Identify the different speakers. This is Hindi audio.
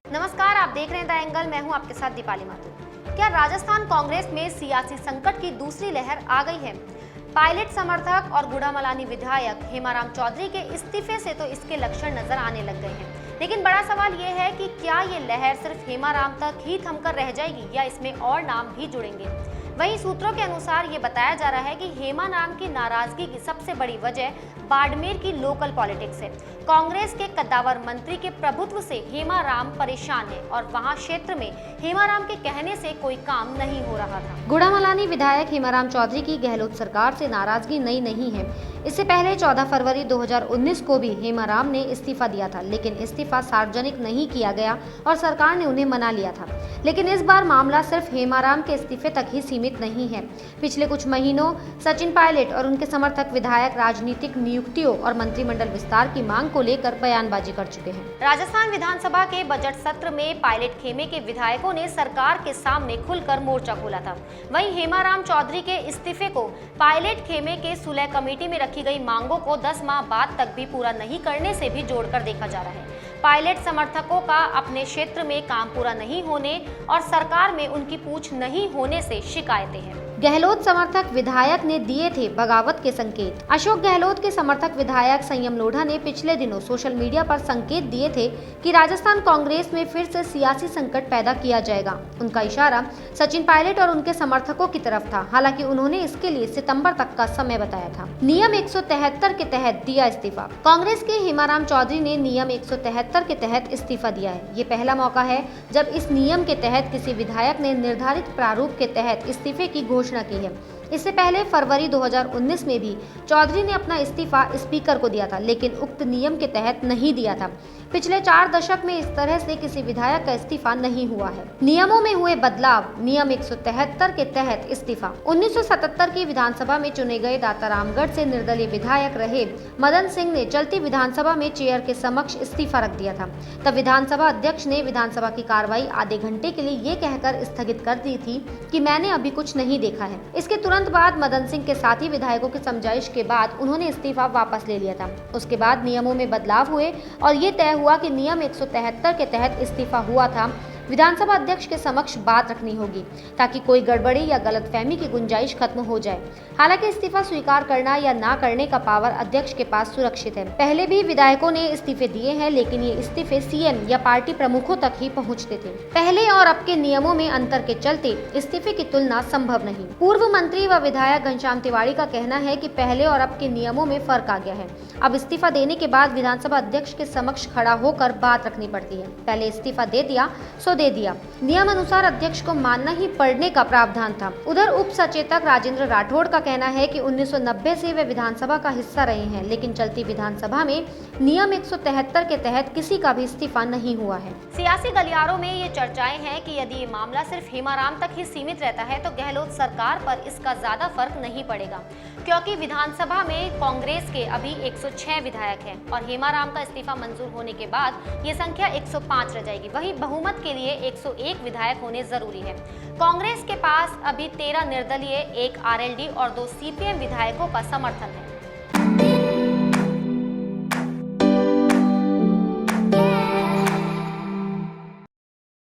Speaker 1: नमस्कार, आप देख रहे हैं द एंगल। मैं हूं आपके साथ दीपाली माथुर। क्या राजस्थान कांग्रेस में सियासी संकट की दूसरी लहर आ गई है? पायलट समर्थक और गुड़ामलानी विधायक हेमाराम चौधरी के इस्तीफे से तो इसके लक्षण नजर आने लग गए हैं। लेकिन बड़ा सवाल यह है कि क्या ये लहर सिर्फ हेमाराम तक ही थमकर रह जाएगी या इसमें और नाम भी जुड़ेंगे? वहीं सूत्रों के अनुसार ये बताया जा रहा है कि हेमा नाम की नाराजगी की सबसे बड़ी वजह बाड़मेर की लोकल पॉलिटिक्स है। कांग्रेस के कद्दावर मंत्री के प्रभुत्व से हेमाराम परेशान है और वहां क्षेत्र में हेमाराम के कहने से कोई काम नहीं हो रहा था। गुड़ामलानी विधायक हेमाराम चौधरी की गहलोत सरकार से नाराजगी नई नहीं है। इससे पहले 14 फरवरी 2019 को भी हेमाराम ने इस्तीफा दिया था, लेकिन इस्तीफा सार्वजनिक नहीं किया गया और सरकार ने उन्हें मना लिया था। लेकिन इस बार मामला सिर्फ हेमाराम के इस्तीफे तक ही सीमित नहीं है। पिछले कुछ महीनों सचिन पायलट और उनके समर्थक विधायक राजनीतिक नियुक्तियों और मंत्रिमंडल विस्तार की मांग को लेकर बयानबाजी कर चुके हैं। राजस्थान विधानसभा के बजट सत्र में पायलट खेमे के विधायकों ने सरकार के सामने खुलकर मोर्चा खोला था। वहीं हेमाराम चौधरी के इस्तीफे को पायलट खेमे के सुलह कमेटी में रखी गई मांगों को 10 माह बाद तक भी पूरा नहीं करने से भी जोड़कर देखा जा रहा है। पायलट समर्थकों का अपने क्षेत्र में काम पूरा नहीं होने और सरकार में उनकी पूछ नहीं होने से शिकायतें हैं। गहलोत समर्थक विधायक ने दिए थे बगावत के संकेत। अशोक गहलोत के समर्थक विधायक संयम लोढ़ा ने पिछले दिनों सोशल मीडिया पर संकेत दिए थे कि राजस्थान कांग्रेस में फिर से सियासी संकट पैदा किया जाएगा। उनका इशारा सचिन पायलट और उनके समर्थकों की तरफ था। हालांकि उन्होंने इसके लिए सितंबर तक का समय बताया था। नियम 173 के तहत दिया इस्तीफा। कांग्रेस के हेमाराम चौधरी ने नियम 173 के तहत इस्तीफा दिया है। ये पहला मौका है जब इस नियम के तहत किसी विधायक ने निर्धारित प्रारूप के तहत इस्तीफे की घोषणा की है। इससे पहले फरवरी 2019 में भी चौधरी ने अपना इस्तीफा स्पीकर को दिया था, लेकिन उक्त नियम के तहत नहीं दिया था। पिछले 4 दशक में इस तरह से किसी विधायक का इस्तीफा नहीं हुआ है। नियमों में हुए बदलाव। नियम 173 के तहत इस्तीफा। 1977 की विधानसभा में चुने गए दातारामगढ़ से निर्दलीय विधायक रहे मदन सिंह ने चलती विधानसभा में चेयर के समक्ष इस्तीफा रख दिया था। तब विधानसभा अध्यक्ष ने विधानसभा की कार्रवाई आधे घंटे के लिए ये कहकर स्थगित कर दी थी कि मैंने अभी कुछ नहीं देखा है। इसके तुरंत बाद मदन सिंह के साथी विधायकों की समझाइश के बाद उन्होंने इस्तीफा वापस ले लिया था। उसके बाद नियमों में बदलाव हुए और ये तय हुआ कि नियम 173 के तहत इस्तीफा हुआ था विधानसभा अध्यक्ष के समक्ष बात रखनी होगी ताकि कोई गड़बड़ी या गलतफहमी की गुंजाइश खत्म हो जाए। हालांकि इस्तीफा स्वीकार करना या ना करने का पावर अध्यक्ष के पास सुरक्षित है। पहले भी विधायकों ने इस्तीफे दिए हैं, लेकिन ये इस्तीफे सीएम या पार्टी प्रमुखों तक ही पहुंचते थे। पहले और अब के नियमों में अंतर के चलते इस्तीफे की तुलना संभव नहीं। पूर्व मंत्री व विधायक घनश्याम तिवारी का कहना है कि पहले और अब के नियमों में फर्क आ गया है। अब इस्तीफा देने के बाद विधानसभा अध्यक्ष के समक्ष खड़ा होकर बात रखनी पड़ती है। पहले इस्तीफा दे दिया सो दे दिया। नियम अनुसार अध्यक्ष को मानना ही पड़ने का प्रावधान था। उधर उप सचेतक राजेंद्र राठौड़ का कहना है कि 1990 से वे विधानसभा का हिस्सा रहे हैं, लेकिन चलती विधानसभा में नियम 173 के तहत किसी का भी इस्तीफा नहीं हुआ है। सियासी गलियारों में ये चर्चाएं हैं कि यदि ये मामला सिर्फ हेमाराम तक ही सीमित रहता है तो गहलोत सरकार पर इसका ज्यादा फर्क नहीं पड़ेगा, क्योंकि विधानसभा में कांग्रेस के अभी 106 विधायक हैं और हेमाराम का इस्तीफा मंजूर होने के बाद ये संख्या 105 रह जाएगी। वहीं बहुमत के लिए 101 विधायक होने जरूरी है। कांग्रेस के पास अभी 13 निर्दलीय, 1 आरएलडी और 2 सीपीएम विधायकों का समर्थन है।